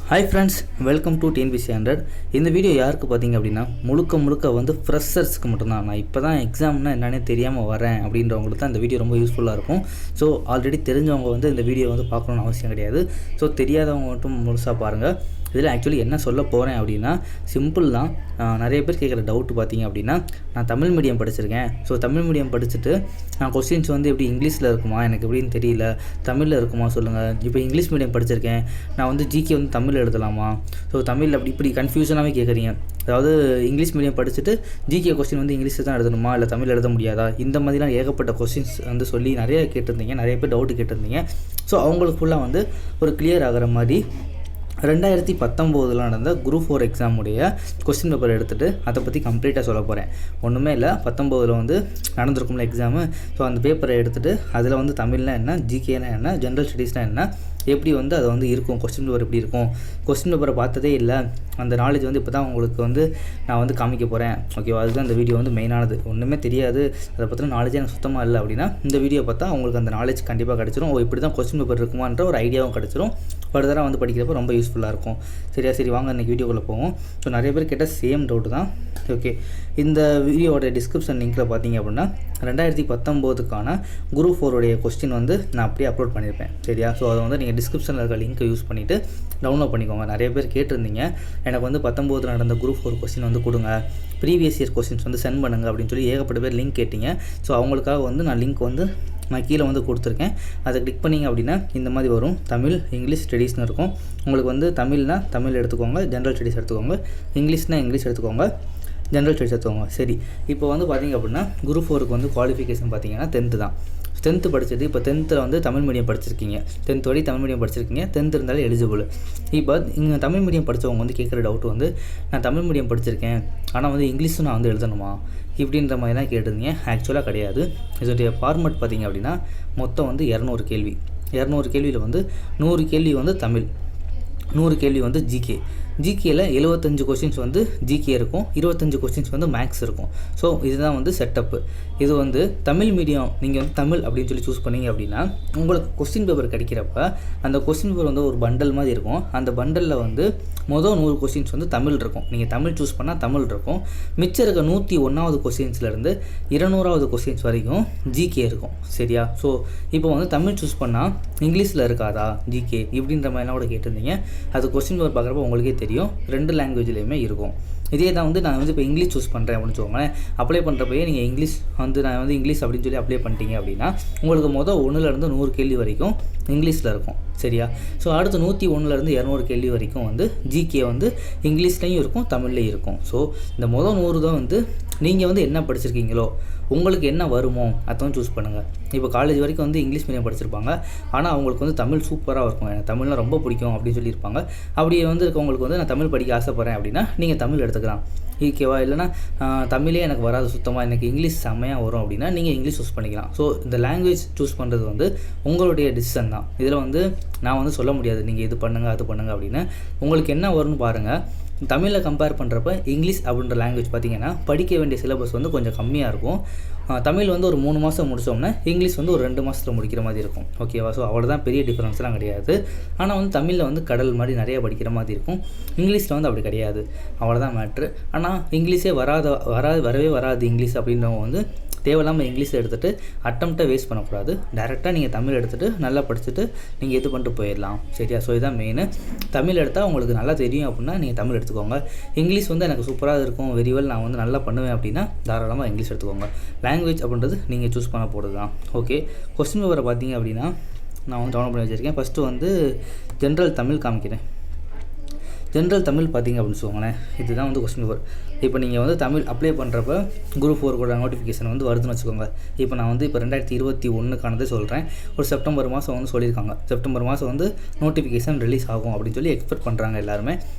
Hi friends, welcome to TNPSC 100. இந்த video யாருக்கு பார்த்தீங்க அப்படின்னா முழுக்க வந்து ஃப்ரெஷர்ஸ்க்கு மட்டும்தான். நான் இப்போ தான் எக்ஸாம்னா என்னன்னே தெரியாமல் வரேன் அப்படின்றவங்களுக்கு தான் இந்த வீடியோ ரொம்ப யூஸ்ஃபுல்லாக இருக்கும். ஸோ ஆல்ரெடி தெரிஞ்சவங்க வந்து இந்த வீடியோ வந்து பார்க்கணுன்னு அவசியம் கிடையாது. ஸோ தெரியாதவங்க மட்டும் முழுசாக பாருங்கள். இதில் ஆக்சுவலி என்ன சொல்ல போகிறேன் அப்படின்னா சிம்பிள் தான். நிறைய பேர் கேட்குற டவுட் பார்த்தீங்க அப்படின்னா, நான் தமிழ் மீடியம் படிச்சிருக்கேன். ஸோ தமிழ் மீடியம் படிச்சுட்டு நான் கொஸ்டின்ஸ் வந்து எப்படி இங்கிலீஷில் இருக்குமா, எனக்கு எப்படின்னு தெரியல, தமிழில் இருக்குமா சொல்லுங்கள். இப்போ இங்கிலீஷ் மீடியம் படிச்சிருக்கேன், நான் வந்து ஜிகே வந்து தமிழ் எழுதலாமா? ஸோ தமிழ் இப்படி கன்ஃபியூஷனாகவே கேட்குறீங்க. அதாவது இங்கிலீஷ் மீடியம் படிச்சுட்டு ஜிகே கொஸ்டின் வந்து இங்கிலீஷில் தான் எழுதணுமா, இல்லை தமிழ் எழுத முடியாதா? இந்த மாதிரிலாம் ஏகப்பட்ட கொஸ்டின்ஸ் வந்து சொல்லி நிறைய கேட்டிருந்தீங்க, நிறைய பேர் டவுட்டு கேட்டிருந்தீங்க. ஸோ அவங்களுக்கு ஃபுல்லாக வந்து ஒரு கிளியர் ஆகிற மாதிரி 2019 நடந்த குரூப் 4 எக்ஸாமுடைய கொஸ்டின் பேப்பர் எடுத்துகிட்டு அதை பற்றி கம்ப்ளீட்டாக சொல்ல போகிறேன். ஒன்றுமே இல்லை, 19 வந்து நடந்திருக்கும்ல எக்ஸாமு. ஸோ அந்த பேப்பரை எடுத்துகிட்டு அதில் வந்து தமிழ்னா என்ன, ஜிகேனா என்ன, ஜென்ரல் ஸ்டடீஸ்னால் என்ன, எப்படி வந்து அது வந்து இருக்கும், கொஸ்டின் பேப்பர் எப்படி இருக்கும், கொஸ்டின் பேப்பரை பார்த்ததே இல்லை, அந்த நாலேஜ் வந்து இப்போ தான் உங்களுக்கு வந்து நான் வந்து காமிக்க போகிறேன். ஓகேவா? அதுதான் இந்த வீடியோ வந்து மெயினானது. ஒன்றுமே தெரியாது, அதை பற்றின நாலேஜே எனக்கு சுத்தமாக இல்லை அப்படின்னா இந்த வீடியோ பார்த்தா உங்களுக்கு அந்த நாலேஜ் கண்டிப்பாக கிடச்சிரும். இப்படி தான் கொஸ்டின் பேப்பர் இருக்குமான்ற ஒரு ஐடியாவும் கிடச்சிரும். ஃபர்தராக வந்து படிக்கிறப்ப ரொம்ப யூஸ்ஃபுல்லாக இருக்கும். சரி வாங்க இன்றைக்கி வீடியோக்குள்ளே போவோம். ஸோ நிறைய பேர் கேட்டால் சேம் டவுட்டு தான். ஓகே, இந்த வீடியோவோட டிஸ்கிரிப்ஷன் லிங்க்கில் பார்த்தீங்க அப்படின்னா 2019க்கான குரூப் 4 கொஸ்டின் வந்து நான் அப்படியே அப்லோட் பண்ணியிருப்பேன். சரியா? ஸோ அதை வந்து நீங்கள் டிஸ்கிரிப்ஷனில் இருக்க லிங்க்கை யூஸ் பண்ணிவிட்டு டவுன்லோட் பண்ணிக்கோங்க. நிறைய பேர் கேட்டிருந்தீங்க, எனக்கு வந்து 19 நடந்த குரூப் 4 கொஸ்டின் வந்து கொடுங்க, ப்ரீவியஸ் இயர் கொஸ்டின்ஸ் வந்து சென்ட் பண்ணுங்கள் அப்படின்னு சொல்லி ஏகப்பட்ட பேர் லிங்க் கேட்டிங்க. ஸோ அவங்களுக்காக வந்து நான் லிங்க் வந்து நான் கீழே வந்து கொடுத்துருக்கேன். அதை கிளிக் பண்ணிங்க அப்படின்னா இந்த மாதிரி வரும். தமிழ் இங்கிலீஷ் ஸ்டடீஸ்னு இருக்கும். உங்களுக்கு வந்து தமிழ்னா தமிழ் எடுத்துக்கோங்க, ஜென்ரல் ஸ்டடீஸ் எடுத்துக்கோங்க, இங்கிலீஷ்னால் இங்கிலீஷ் எடுத்துக்கோங்க, ஜென்ரல் ஸ்டடீஸ் எடுத்துக்கோங்க. சரி, இப்போ வந்து பார்த்திங்க அப்படின்னா குரூப் 4க்கு வந்து குவாலிஃபிகேஷன் பார்த்தீங்கன்னா 10th தான். 10th படிச்சது. இப்போ 10th வந்து தமிழ் மீடியம் படிச்சிருக்கீங்க, 10th வரை தமிழ் மீடியம் படிச்சிருக்கீங்க, 10th இருந்தாலே எலிஜிபிள். இப்போ இங்கே தமிழ் மீடியம் படித்தவங்க வந்து கேட்குற டவுட் வந்து, நான் தமிழ் மீடியம் படிச்சிருக்கேன் ஆனால் வந்து இங்கிலீஷும் நான் வந்து எழுதணுமா இப்படின்ற மாதிரி தான் கேட்டிருந்தீங்க. ஆக்சுவலாக கிடையாது. இதோடைய ஃபார்மெட் பார்த்திங்க அப்படின்னா மொத்தம் வந்து 200 கேள்வி. 200 கேள்வியில் வந்து 100 கேள்வி வந்து தமிழ், 100 கேள்வி வந்து ஜிகே. ஜிகேயில் 75 கொஸ்டின்ஸ் வந்து ஜிகே இருக்கும், 25 கொஸ்டின்ஸ் வந்து மேக்ஸ் இருக்கும். ஸோ இதுதான் வந்து செட்டப்பு. இது வந்து தமிழ் மீடியம் நீங்கள் வந்து தமிழ் அப்படின்னு சொல்லி சூஸ் பண்ணிங்க அப்படின்னா உங்களுக்கு கொஸ்டின் பேப்பர் கிடைக்கிறப்ப அந்த கொஸ்டின் பேப்பர் வந்து ஒரு பண்டல் மாதிரி இருக்கும். அந்த பண்டலில் வந்து மொதல் 100 கொஸ்டின்ஸ் வந்து தமிழ் இருக்கும். நீங்கள் தமிழ் சூஸ் பண்ணால் தமிழ் இருக்கும். மிச்சம் இருக்க 101வது கொஸ்டின்ஸ்லேருந்து 200வது கொஸ்டின்ஸ் வரைக்கும் ஜிகே இருக்கும். சரியா? ஸோ இப்போ வந்து தமிழ் சூஸ் பண்ணால் இங்கிலீஷில் இருக்காதா ஜிகே இப்படின்ற மாதிரிலாம் கூட கேட்டிருந்தீங்க. அது கொஸ்டின் பேப்பர் பார்க்குறப்ப உங்களுக்கே தெரியும், 2 லாங்குவேஜ்லேயுமே இருக்கும். இதே தான் வந்து நான் வந்து இப்போ இங்கிலீஷ் சூஸ் பண்ணுறேன் அப்படின்னு சொல்லுவாங்களேன். அப்ளை பண்ணுறப்பயே நீங்கள் இங்கிலீஷ் வந்து நான் வந்து இங்கிலீஷ் அப்படின்னு சொல்லி அப்ளை பண்ணிட்டீங்க அப்படின்னா உங்களுக்கு மொதல் 1லேருந்து 100 கேள்வி வரைக்கும் இங்கிலீஷில் இருக்கும். சரியா? ஸோ அடுத்து 101லேருந்து 200 கேள்வி வரைக்கும் வந்து ஜிகே வந்து இங்கிலீஷ்லேயும் இருக்கும், தமிழ்லேயும் இருக்கும். ஸோ இந்த மொதல் 100 தான் வந்து நீங்கள் வந்து என்ன படிச்சிருக்கீங்களோ உங்களுக்கு என்ன வருமோ அதான் சூஸ் பண்ணுங்கள். இப்போ காலேஜ் வரைக்கும் வந்து இங்கிலீஷ் மீடியம் படிச்சிருப்பாங்க, ஆனால் அவங்களுக்கு வந்து தமிழ் சூப்பராக இருக்கும், எனக்கு தமிழ்லாம் ரொம்ப பிடிக்கும் அப்படின்னு சொல்லியிருப்பாங்க. அப்படி வந்து இருக்கவங்களுக்கு வந்து நான் தமிழ் படிக்க ஆசைப்பட்றேன் அப்படின்னா நீங்கள் தமிழ் எடுத்துக்கலாம். ஓகேவா? இல்லைனா தமிழே எனக்கு வராது சுத்தமாக, எனக்கு இங்கிலீஷ் செம்மையாக வரும் அப்படின்னா நீங்கள் இங்கிலீஷ் சூஸ் பண்ணிக்கலாம். ஸோ இந்த லாங்குவேஜ் சூஸ் பண்ணுறது வந்து உங்களுடைய டிசிஷன் தான். இதில் வந்து நான் வந்து சொல்ல முடியாது நீங்கள் இது பண்ணுங்கள் அது பண்ணுங்கள் அப்படின்னு. உங்களுக்கு என்ன வரும்னு பாருங்கள். தமிழில் கம்பேர் பண்ணுறப்ப இங்கிலீஷ் அப்படின்ற லாங்குவேஜ் பார்த்திங்கன்னா படிக்க வேண்டிய சிலபஸ் வந்து கொஞ்சம் கம்மியாக இருக்கும். தமிழ் வந்து ஒரு 3 மாதம் முடித்தோம்னா இங்கிலீஷ் வந்து ஒரு 2 மாதத்தில் முடிக்கிற மாதிரி இருக்கும். ஓகேவா? ஸோ அவ்வளோதான், பெரிய டிஃப்ரென்ஸ்லாம் கிடையாது. ஆனால் வந்து தமிழில் வந்து கடல் மாதிரி நிறைய படிக்கிற மாதிரி இருக்கும், இங்கிலீஷில் வந்து அப்படி கிடையாது. அவ்வளோதான் மேட்ரு. ஆனால் இங்கிலீஷே வரவே வராது இங்கிலீஷ் அப்படின்றவங்க வந்து தேவையில்லாமல் இங்கிலீஷ் எடுத்துகிட்டு அட்டம்ப்டை வேஸ்ட் பண்ணக்கூடாது. டேரெக்டாக நீங்கள் தமிழ் எடுத்துகிட்டு நல்லா படிச்சுட்டு நீங்கள் இது பண்ணிட்டு போயிடலாம். சரியா? ஸோ இதுதான் மெயின். தமிழ் எடுத்தால் உங்களுக்கு நல்லா தெரியும் அப்படின்னா நீங்கள் தமிழ் எடுத்துக்கோங்க. இங்கிலீஷ் வந்து எனக்கு சூப்பராக இருக்கும், வெரிவெல் நான் வந்து நல்லா பண்ணுவேன் அப்படின்னா தாராளமாக இங்கிலீஷ் எடுத்துக்கோங்க. லாங்குவேஜ் அப்படின்றது நீங்கள் சூஸ் பண்ண போகிறது தான். ஓகே, கொஸ்டின் பேப்பரை பார்த்தீங்க அப்படின்னா நான் வந்து டவுன்லோட் பண்ணி வச்சுருக்கேன். ஃபஸ்ட்டு வந்து ஜென்ரல் தமிழ் காமிக்கிறேன். ஜென்ரல் தமிழ் பார்த்திங்க அப்படின்னு சொல்லுவாங்களேன், இதுதான் வந்து கொஸ்டின் பேப்பர். இப்போ நீங்கள் வந்து தமிழ் அப்ளை பண்ணுறப்ப குரூப் 4 கூட நோட்டிஃபிகேஷன் வந்து வருதுன்னு வச்சுக்கோங்க. இப்போ நான் வந்து இப்போ 2021க்கானதே சொல்கிறேன். ஒரு செப்டம்பர் மாதம் வந்து சொல்லியிருக்காங்க, செப்டம்பர் மாதம் வந்து நோட்டிஃபிகேஷன் ரிலீஸ் ஆகும் அப்படின்னு சொல்லி எக்ஸ்பெக்ட் பண்ணுறாங்க எல்லாருமே.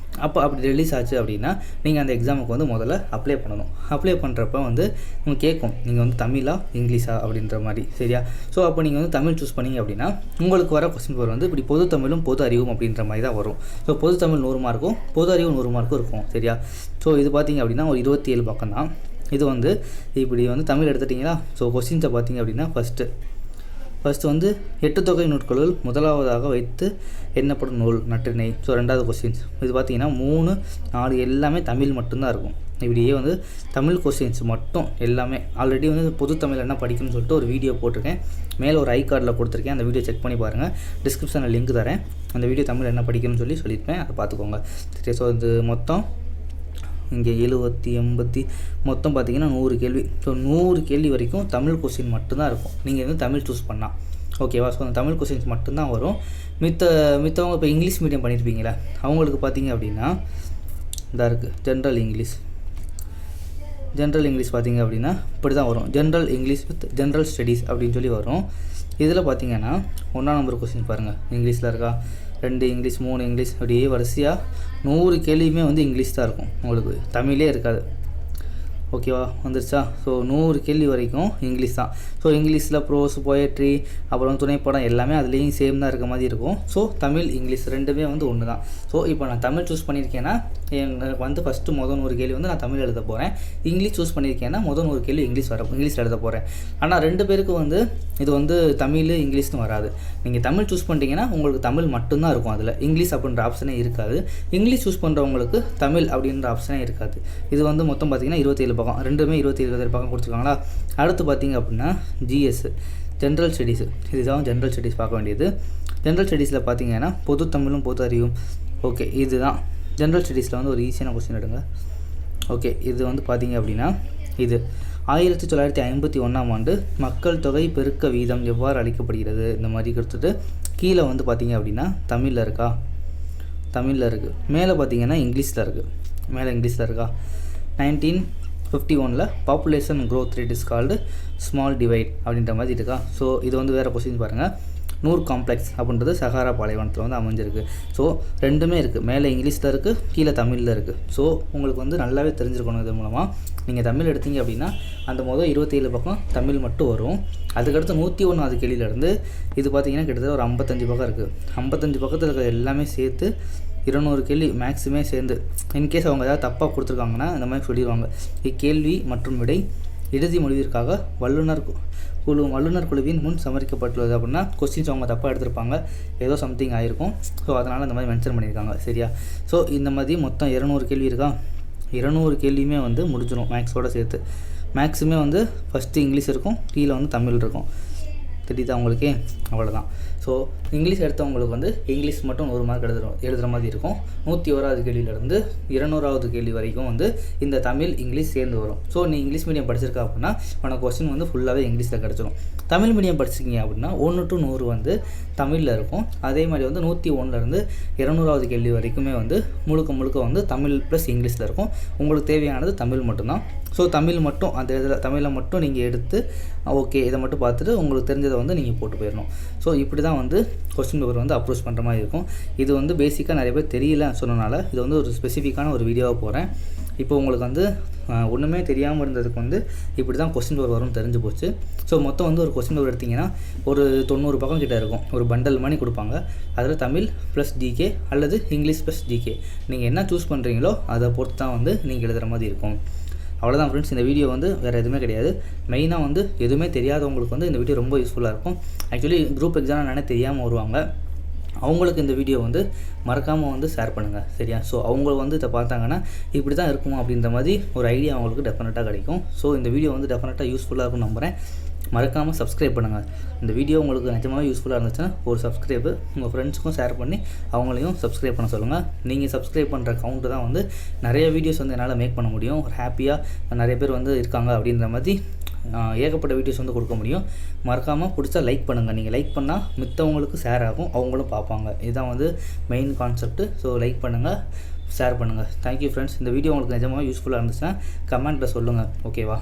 அப்போ அப்படி ரிலீஸ் ஆச்சு அப்படின்னா நீங்கள் அந்த எக்ஸாமுக்கு வந்து முதல்ல அப்ளை பண்ணணும். அப்ளை பண்ணுறப்ப வந்து உங்களுக்கு கேட்கும் நீங்கள் வந்து தமிழா இங்கிலீஷா அப்படின்ற மாதிரி. சரியா? ஸோ அப்போ நீங்கள் வந்து தமிழ் சூஸ் பண்ணிங்க அப்படின்னா உங்களுக்கு வர கொஸ்டின் பேப்பர் வந்து இப்படி பொது தமிழும் பொது அறிவும் அப்படின்ற மாதிரி தான் வரும். ஸோ பொது தமிழ் 100 மார்க்கும் பொது அறிவு 100 மார்க்கும் இருக்கும். சரியா? ஸோ இது பார்த்திங்க அப்படின்னா ஒரு 27 பக்கம் தான். இது வந்து இப்படி வந்து தமிழ் எடுத்துட்டிங்களா? ஸோ கொஸ்டின்ஸை பார்த்திங்க அப்படின்னா ஃபஸ்ட்டு ஃபஸ்ட்டு வந்து 8 தொகை நூட்களுள் முதலாவதாக வைத்து எண்ணப்படும் நூல் நற்றிணை. ஸோ 2வது கொஸ்டின்ஸ் இது பார்த்திங்கன்னா 3, 4 எல்லாமே தமிழ் மட்டும்தான் இருக்கும். இப்படியே வந்து தமிழ் கொஸ்டின்ஸ் மட்டும் எல்லாமே ஆல்ரெடி வந்து பொது தமிழ் என்ன படிக்கணும்னு சொல்லிட்டு ஒரு வீடியோ போட்டிருக்கேன். மேலே ஒரு ஐ கார்டில் கொடுத்துருக்கேன். அந்த வீடியோ செக் பண்ணி பாருங்கள். டிஸ்கிரிப்ஷனில் லிங்க் தரேன். அந்த வீடியோ தமிழ் என்ன படிக்கணும்னு சொல்லியிருப்பேன். அதை பார்த்துக்கோங்க. சரி, ஸோ இது மொத்தம் இங்கே 70, 80 மொத்தம் பார்த்திங்கன்னா 100 கேள்வி. ஸோ 100 கேள்வி வரைக்கும் தமிழ் கொஸ்டின் மட்டும்தான் இருக்கும். நீங்கள் வந்து தமிழ் சூஸ் பண்ணால் ஓகேவா. ஸோ அந்த தமிழ் கொஸ்டின்ஸ் மட்டும்தான் வரும். மித்தவங்க இப்போ இங்கிலீஷ் மீடியம் பண்ணியிருப்பீங்களா, அவங்களுக்கு பார்த்திங்க அப்படின்னா இதாக இருக்குது ஜென்ரல் இங்கிலீஷ் பார்த்திங்க அப்படின்னா இப்படி தான் வரும். General English with general studies அப்படின்னு சொல்லி வரும். இதில் பார்த்திங்கன்னா 1ஆம் நம்பர் கொஸ்டின் பாருங்கள், இங்கிலீஷில் இருக்கா. 2 இங்கிலீஷ், 3 இங்கிலீஷ், அப்படியே வரிசையாக 100 கேள்வியுமே வந்து இங்கிலீஷ் தான் இருக்கும். உங்களுக்கு தமிழே இருக்காது. ஓகேவா, வந்துருச்சா. ஸோ 100 கேள்வி வரைக்கும் இங்கிலீஷ் தான். ஸோ இங்கிலீஷில் ப்ரோஸ், போயட்ரி, அப்புறம் துணைப்படம் எல்லாமே அதுலேயும் சேம் தான் இருக்க மாதிரி இருக்கும். ஸோ தமிழ் இங்கிலீஷ் ரெண்டுமே வந்து ஒன்று தான். ஸோ இப்போ நான் தமிழ் சூஸ் பண்ணியிருக்கேன்னா எனக்கு வந்து ஃபஸ்ட்டு 100 கேள்வி வந்து நான் தமிழ் எழுத போகிறேன். இங்கிலீஷ் சூஸ் பண்ணியிருக்கேன்னா 100 கேள்வி இங்கிலீஷில் எழுத போகிறேன். ஆனால் 2 பேருக்கு வந்து இது வந்து தமிழ் இங்கிலீஷ்னு வராது. நீங்கள் தமிழ் சூஸ் பண்ணிட்டீங்கன்னா உங்களுக்கு தமிழ் மட்டும்தான் இருக்கும். அதில் இங்கிலீஷ் அப்படின்ற ஆப்ஷனே இருக்காது. இங்கிலீஷ் சூஸ் பண்ணுறவங்களுக்கு தமிழ் அப்படின்ற ஆப்ஷனே இருக்காது. இது வந்து மொத்தம் பார்த்திங்கன்னா 27 பக்கம், ரெண்டுமே 27 பக்கம் கொடுத்துருக்காங்களா. அடுத்து பார்த்திங்க அப்படின்னா ஜிஎஸ் ஜென்ரல் ஸ்டடீஸு. இதுதான் ஜென்ரல் ஸ்டடீஸ் பார்க்க வேண்டியது. ஜென்ரல் ஸ்டடீஸில் பார்த்திங்கன்னா பொது தமிழும் பொது அறிவும். ஓகே, இதுதான் ஜென்ரல் ஸ்டடீஸில் வந்து ஒரு ஈஸியான கொஸ்டின் எடுங்க. ஓகே, இது வந்து பார்த்திங்க அப்படின்னா இது 1951ஆம் ஆண்டு மக்கள் தொகை பெருக்க வீதம் எவ்வாறு அளிக்கப்படுகிறது இந்த மாதிரி கொடுத்துட்டு கீழே வந்து பார்த்திங்க அப்படின்னா தமிழில் இருக்குது. மேலே பார்த்திங்கன்னா இங்கிலீஷில் இருக்குது. 1951 population growth rate is called small divide அப்படின்ற மாதிரி இருக்கா. ஸோ இது வந்து வேறு கொஸ்டின் பாருங்கள். நூர் காம்ப்ளெக்ஸ் அப்படின்றது சஹாரா பாலைவனத்தில் வந்து அமைஞ்சிருக்கு. ஸோ ரெண்டுமே இருக்குது. மேலே இங்கிலீஷில் இருக்குது, கீழே தமிழில் இருக்குது. ஸோ உங்களுக்கு வந்து நல்லாவே தெரிஞ்சிருக்கணும். இது மூலமாக நீங்கள் தமிழ் எடுத்தீங்க அப்படின்னா அந்த 27 பக்கம் தமிழ் மட்டும் வரும். அதுக்கடுத்து 101வது கேள்வியிலேருந்து இது பார்த்திங்கன்னா கிட்டத்தட்ட ஒரு 55 பக்கம் இருக்குது. 55 பக்கத்தில் இருக்கிற எல்லாமே சேர்த்து 200 கேள்வி மேக்ஸிமே சேர்ந்து. இன்கேஸ் அவங்க ஏதாவது தப்பாக கொடுத்துருக்காங்கன்னா இந்த மாதிரி சொல்லிடுவாங்க. இக்கேள்வி மற்றும் விடை இறுதி முடிவிற்காக வல்லுநர் குழுவின் முன் சமர்ப்பிக்கப்பட்டுள்ளது அப்படின்னா கொஸ்டின்ஸ் அவங்க தப்பாக எடுத்திருப்பாங்க, ஏதோ சம்திங் ஆகிருக்கும். ஸோ அதனால் இந்த மாதிரி மென்ஷன் பண்ணியிருக்காங்க. சரியா. ஸோ இந்த மாதிரி மொத்தம் 200 கேள்வி இருக்கா. 200 கேள்வியுமே வந்து முடிஞ்சிடும் மேக்ஸோடு சேர்த்து. மேக்ஸுமே வந்து ஃபஸ்ட்டு இங்கிலீஷ் இருக்கும், கீழே வந்து தமிழ் இருக்கும். தெரியுதா உங்களுக்கே. அவ்வளோதான். ஸோ இங்கிலீஷ் எடுத்தவங்களுக்கு வந்து இங்கிலீஷ் மட்டும் 100 மார்க் எழுதுகிற மாதிரி இருக்கும். 101வது கேள்வியிலேருந்து 200வது கேள்வி வரைக்கும் வந்து இந்த தமிழ் இங்கிலீஷ் சேர்ந்து வரும். ஸோ நீ இங்கிலீஷ் மீடியம் படிச்சிருக்கா அப்படின்னா உனக்கு கொஸ்டின் வந்து ஃபுல்லாகவே இங்கிலீஷில் கிடச்சிடும். தமிழ் மீடியம் படிச்சிருக்கீங்க அப்படின்னா 1 to 100 வந்து தமிழில் இருக்கும். அதே மாதிரி வந்து 101லேருந்து 200வது கேள்வி வரைக்குமே வந்து முழுக்க வந்து தமிழ் ப்ளஸ் இங்கிலீஷில் இருக்கும். உங்களுக்கு தேவையானது தமிழ் மட்டும்தான். ஸோ தமிழ் மட்டும் அந்த இதில் தமிழை மட்டும் நீங்கள் எடுத்து ஓகே இதை மட்டும் பார்த்துட்டு உங்களுக்கு தெரிஞ்சதை வந்து நீங்கள் போட்டு போயிடணும். ஸோ இப்படி தான் வந்து கொஸ்டின் பேப்பர் வந்து அப்ரோச் பண்ணுற மாதிரி இருக்கும். இது வந்து பேசிக்காக நிறைய பேர் தெரியல சொன்னனால இது வந்து ஒரு ஸ்பெசிஃபிக்கான ஒரு வீடியோவாக போகிறேன். இப்போ உங்களுக்கு வந்து ஒன்றுமே தெரியாமல் இருந்ததுக்கு வந்து இப்படி தான் கொஸ்டின் பேப்பர் வரும்னு தெரிஞ்சு போச்சு. ஸோ மொத்தம் வந்து ஒரு கொஸ்டின் பேப்பர் எடுத்திங்கன்னா ஒரு 90 பக்கம் கிட்டே இருக்கும். ஒரு பண்டல் மணி கொடுப்பாங்க. அதில் தமிழ் ப்ளஸ் ஜிகே அல்லது இங்கிலீஷ் ப்ளஸ் ஜிகே நீங்கள் என்ன சூஸ் பண்ணுறீங்களோ அதை பொறுத்து தான் வந்து நீங்கள் எழுதுகிற மாதிரி இருக்கும். அவ்வளோதான் ஃப்ரெண்ட்ஸ். இந்த வீடியோ வந்து வேறு எதுவுமே கிடையாது. மெயினாக வந்து எதுவுமே தெரியாதவங்களுக்கு வந்து இந்த வீடியோ ரொம்ப யூஸ்ஃபுல்லாக இருக்கும். ஆக்சுவலி குரூப் எக்ஸாம் என்னென்ன தெரியாமல் வருவாங்க, அவங்களுக்கு இந்த வீடியோ வந்து மறக்காமல் வந்து ஷேர் பண்ணுங்கள். சரியா. ஸோ அவங்க வந்து இதை பார்த்தாங்கன்னா இப்படி தான் இருக்குமா அப்படின்ற மாதிரி ஒரு ஐடியா அவங்களுக்கு டெஃபினட்டாக கிடைக்கும். ஸோ இந்த வீடியோ வந்து டெஃபினட்டாக யூஸ்ஃபுல்லாக இருக்கும்னு நம்புகிறேன். மறக்காமல் சப்ஸ்கிரைப் பண்ணுங்கள். இந்த வீடியோ உங்களுக்கு நிஜமாகவே யூஸ்ஃபுல்லாக இருந்துச்சுன்னா ஒரு சப்ஸ்கிரைபு உங்கள் ஃப்ரெண்ட்ஸுக்கும் ஷேர் பண்ணி அவங்களையும் சப்ஸ்கிரைப் பண்ண சொல்லுங்கள். நீங்கள் சப்ஸ்கிரைப் பண்ணுற கவுண்ட்டு தான் வந்து நிறைய வீடியோஸ் வந்து என்னால் மேக் பண்ண முடியும். ஒரு ஹாப்பியாக நிறைய பேர் வந்து இருக்காங்க அப்படின்ற மாதிரி ஏகப்பட்ட வீடியோஸ் வந்து கொடுக்க முடியும். மறக்காமல் பிடிச்சா லைக் பண்ணுங்கள். நீங்கள் லைக் பண்ணால் மித்தவங்களுக்கு ஷேர் ஆகும், அவங்களும் பார்ப்பாங்க. இதுதான் வந்து மெயின் கான்செப்ட்டு. ஸோ லைக் பண்ணுங்கள், ஷேர் பண்ணுங்கள். Thank you friends. இந்த வீடியோ உங்களுக்கு நிஜமாக யூஸ்ஃபுல்லாக இருந்துச்சுன்னா கமெண்ட்டில் சொல்லுங்கள். ஓகேவா.